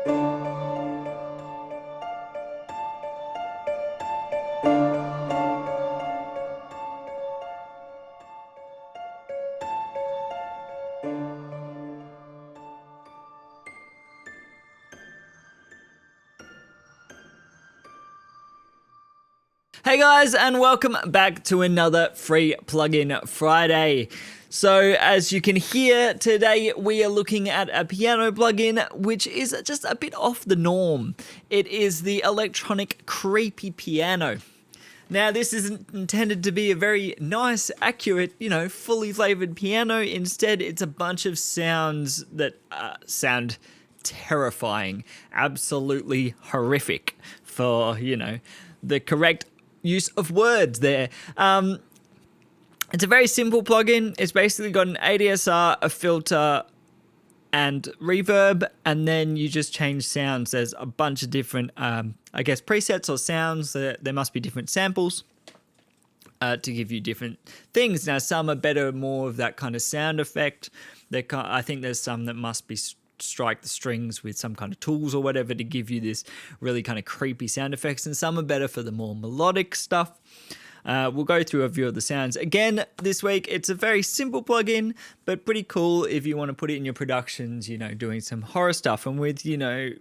Hey guys, and welcome back to another free plugin Friday. So as you can hear, today we are looking at a piano plugin which is just a bit off the norm. It is the Elektronik Creepy Piano. Now this isn't intended to be a very nice, accurate, fully flavored piano. Instead, it's a bunch of sounds that sound terrifying, absolutely horrific for, the correct use of words there. It's a very simple plugin. It's basically got an ADSR, a filter, and reverb, and then you just change sounds. There's a bunch of different, presets or sounds. There must be different samples to give you different things. Now, some are better, more of that kind of sound effect. I think there's some that must be strike the strings with some kind of tools or whatever to give you this really kind of creepy sound effects, and some are better for the more melodic stuff. We'll go through a few of the sounds. Again, this week, it's a very simple plugin, but pretty cool if you want to put it in your productions, doing some horror stuff. And with,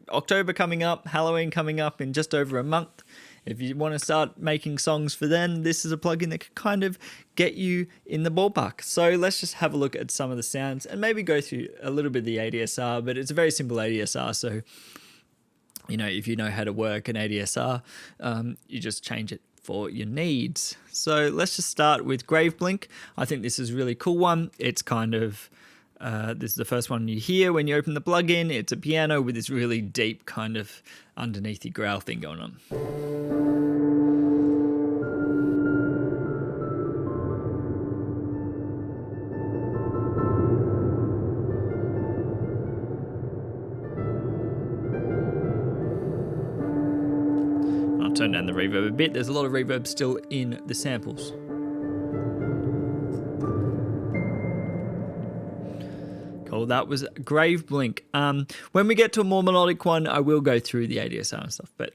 October coming up, Halloween coming up in just over a month, if you want to start making songs for then, this is a plugin that could kind of get you in the ballpark. So let's just have a look at some of the sounds and maybe go through a little bit of the ADSR, but it's a very simple ADSR. So, if you know how to work an ADSR, you just change it for your needs. So let's just start with Grave Blink. I think this is a really cool one. It's kind of, this is the first one you hear when you open the plugin. It's a piano with this really deep kind of underneathy growl thing going on. I'll turn down the reverb a bit. There's a lot of reverb still in the samples. Cool, that was Grave Blink. When we get to a more melodic one, I will go through the ADSR and stuff, but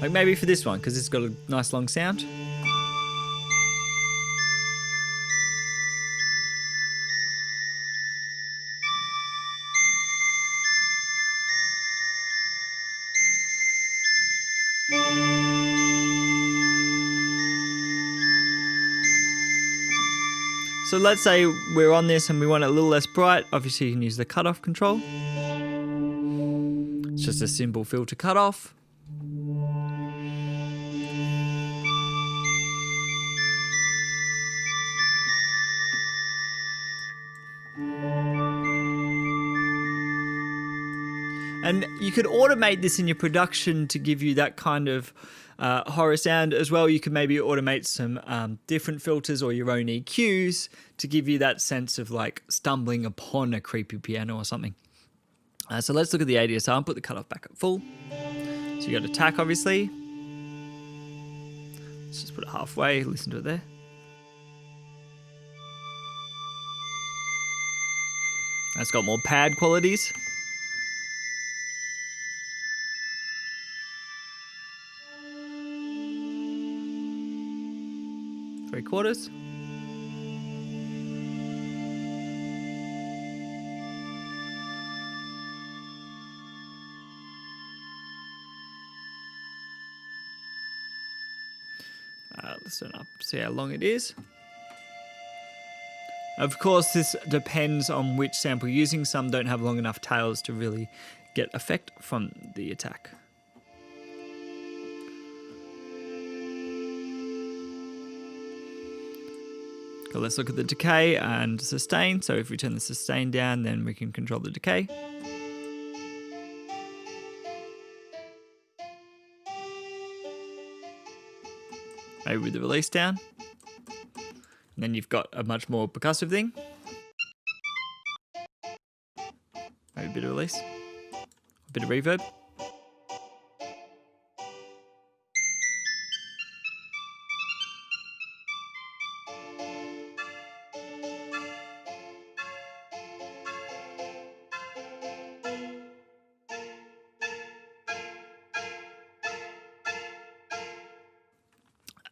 like maybe for this one, because it's got a nice long sound. So let's say we're on this and we want it a little less bright. Obviously you can use the cutoff control. It's just a simple filter cutoff. And you could automate this in your production to give you that kind of horror sound as well. You can maybe automate some different filters or your own EQs to give you that sense of like stumbling upon a creepy piano or something. So let's look at the ADSR and put the cutoff back at full. So you got attack, obviously. Let's just put it halfway, listen to it there. That's got more pad qualities. 3/4. Let's turn up, see how long it is. Of course, this depends on which sample you're using. Some don't have long enough tails to really get effect from the attack. So let's look at the decay and sustain. So if we turn the sustain down, then we can control the decay. Maybe with the release down. And then you've got a much more percussive thing. Maybe a bit of release. A bit of reverb.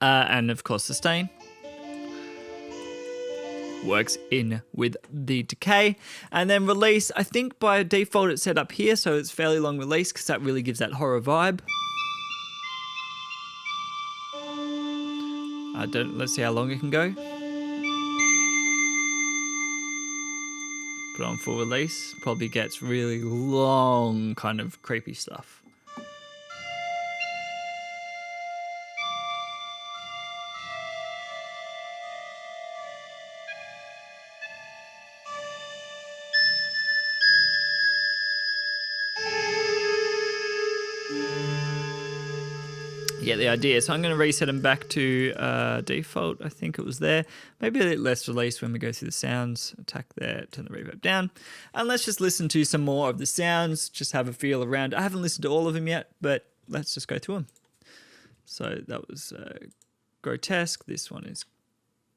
and of course sustain. Works in with the decay. And then release, I think by default it's set up here, so it's fairly long release because that really gives that horror vibe. Let's see how long it can go. Put on full release, probably gets really long kind of creepy stuff. You get the idea. So I'm going to reset them back to default. I think it was there. Maybe a little less release when we go through the sounds. Attack there, turn the reverb down. And let's just listen to some more of the sounds, just have a feel around. I haven't listened to all of them yet, but let's just go through them. So that was grotesque. This one is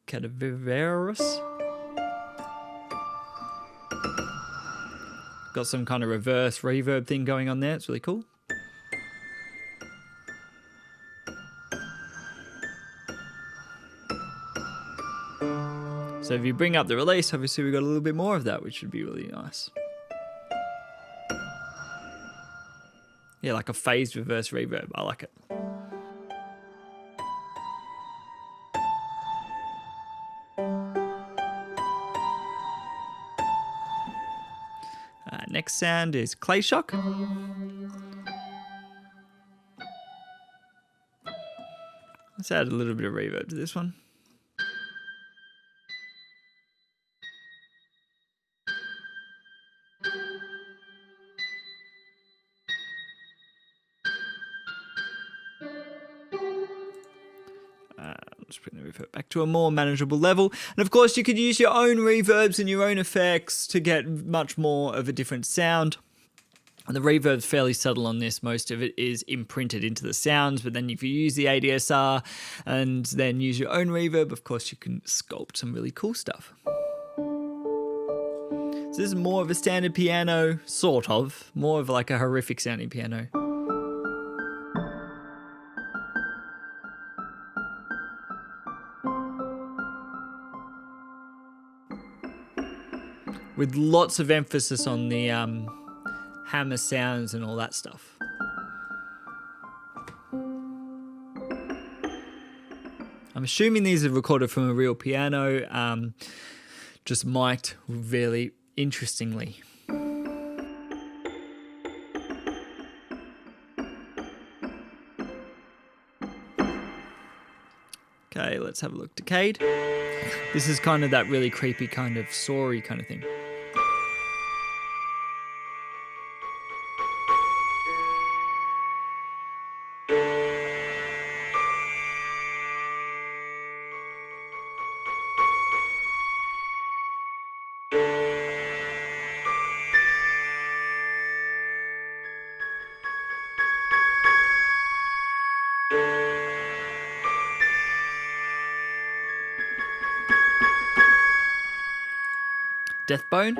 cadaverous. Got some kind of reverse reverb thing going on there. It's really cool. So if you bring up the release, obviously we got a little bit more of that, which would be really nice. Yeah, like a phased reverse reverb. I like it. Next sound is Clay Shock. Let's add a little bit of reverb to this one. Just bring the reverb back to a more manageable level. And of course, you could use your own reverbs and your own effects to get much more of a different sound. And the reverb's fairly subtle on this. Most of it is imprinted into the sounds, but then if you use the ADSR and then use your own reverb, of course, you can sculpt some really cool stuff. So this is more of a standard piano, sort of. More of like a horrific sounding piano. With lots of emphasis on the hammer sounds and all that stuff. I'm assuming these are recorded from a real piano, just mic'd really interestingly. Okay, let's have a look. Decayed. This is kind of that really creepy kind of soary kind of thing. Deathbone.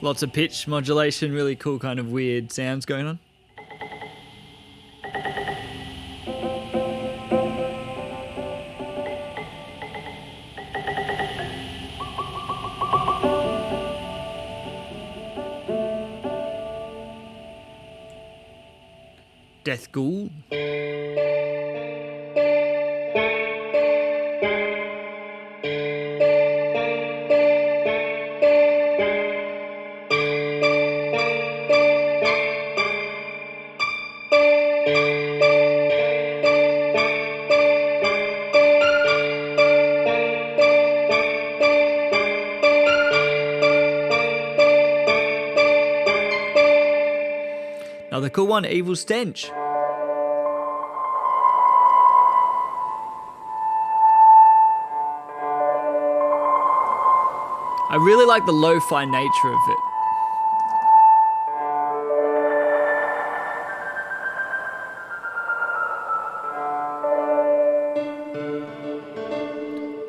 Lots of pitch modulation, really cool kind of weird sounds going on. Death Ghoul. Another cool one, Evil Stench. I really like the lo-fi nature of it.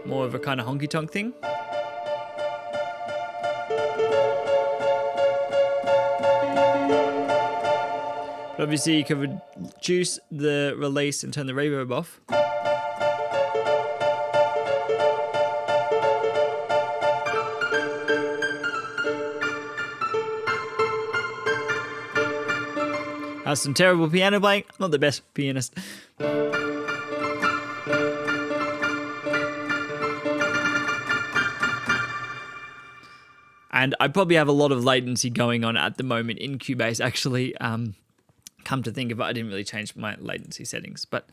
More of a kind of honky-tonk thing. Obviously, you can reduce the release and turn the reverb off. Has some terrible piano playing. Not the best pianist. And I probably have a lot of latency going on at the moment in Cubase. Actually, come to think of it, I didn't really change my latency settings, but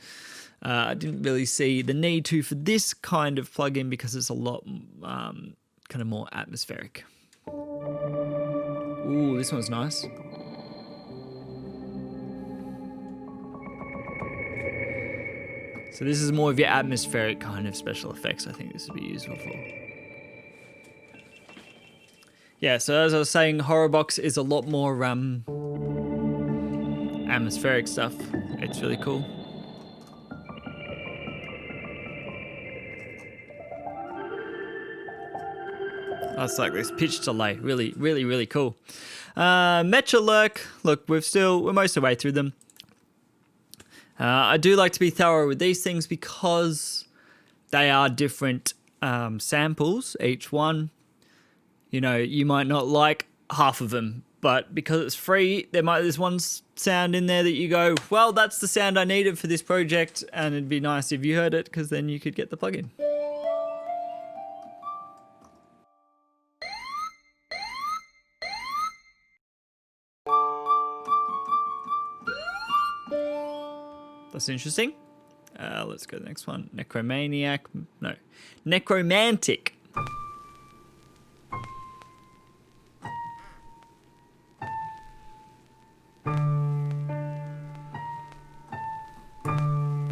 I didn't really see the need to for this kind of plugin because it's a lot kind of more atmospheric. Ooh, this one's nice. So this is more of your atmospheric kind of special effects. I think this would be useful for. Yeah, so as I was saying, Horrorbox is a lot more atmospheric stuff. It's really cool. That's like this pitch delay. Really, really, really cool. Metrolurk. Look, we're most of the way through them. I do like to be thorough with these things because they are different samples, each one. You know, you might not like half of them, but because it's free, there's one sound in there that you go, well, that's the sound I needed for this project, and it'd be nice if you heard it because then you could get the plugin. That's interesting. Let's go to the next one. Necromantic.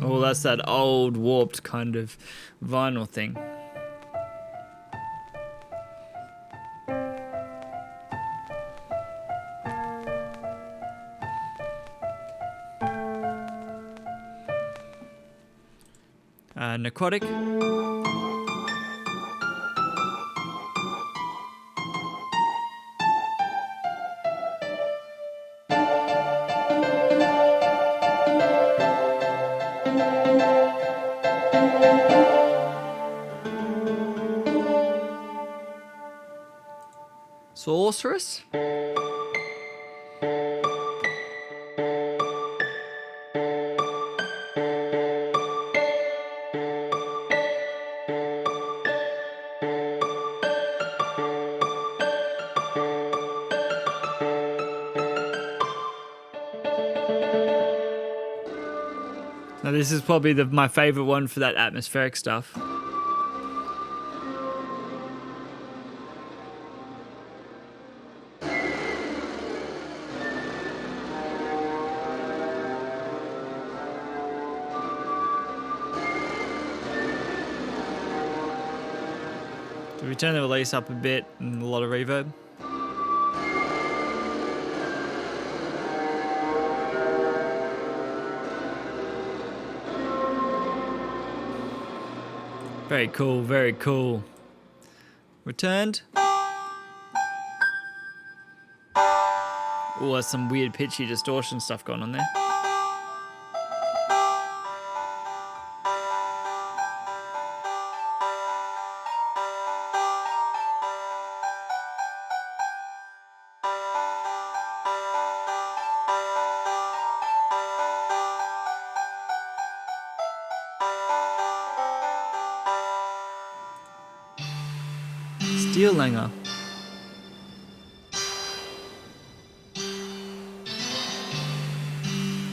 Oh, that's that old warped kind of vinyl thing. Necrotic. Sorceress. Now this is probably my favorite one for that atmospheric stuff. So we turn the release up a bit and a lot of reverb. Very cool, very cool. Returned. Oh, there's some weird pitchy distortion stuff going on there. Steel Langer.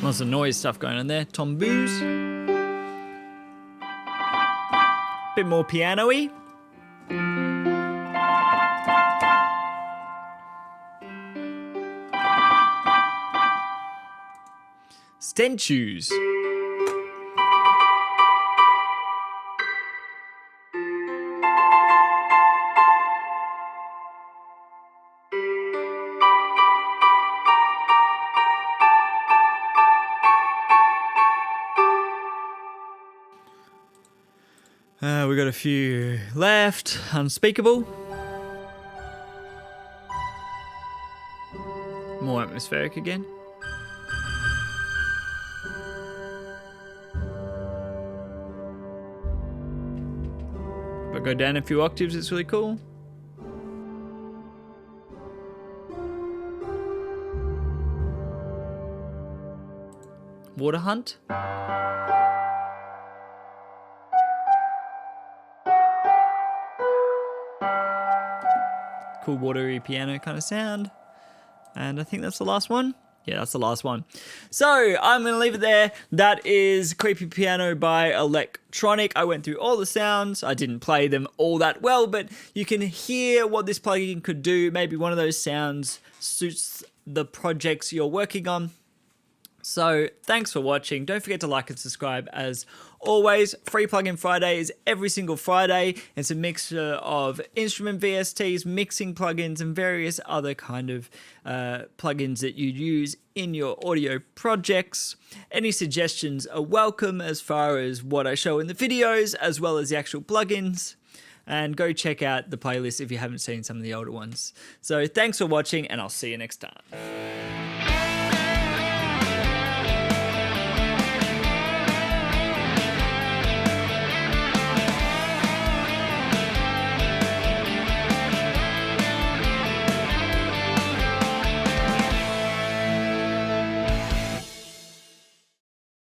Lots of noise stuff going on there. Tomboos. Bit more piano-y. Stenchus. We got a few left. Unspeakable. More atmospheric again. I go down a few octaves, it's really cool. Water Hunt. Cool watery piano kind of sound. And I think that's the last one. Yeah, that's the last one. So I'm going to leave it there. That is Creepy Piano by Elektronik. I went through all the sounds. I didn't play them all that well, but you can hear what this plugin could do. Maybe one of those sounds suits the projects you're working on. So thanks for watching. Don't forget to like and subscribe as always. Free Plugin Friday is every single Friday. It's a mixture of instrument VSTs, mixing plugins, and various other kind of plugins that you use in your audio projects. Any suggestions are welcome as far as what I show in the videos, as well as the actual plugins. And go check out the playlist if you haven't seen some of the older ones. So thanks for watching, and I'll see you next time.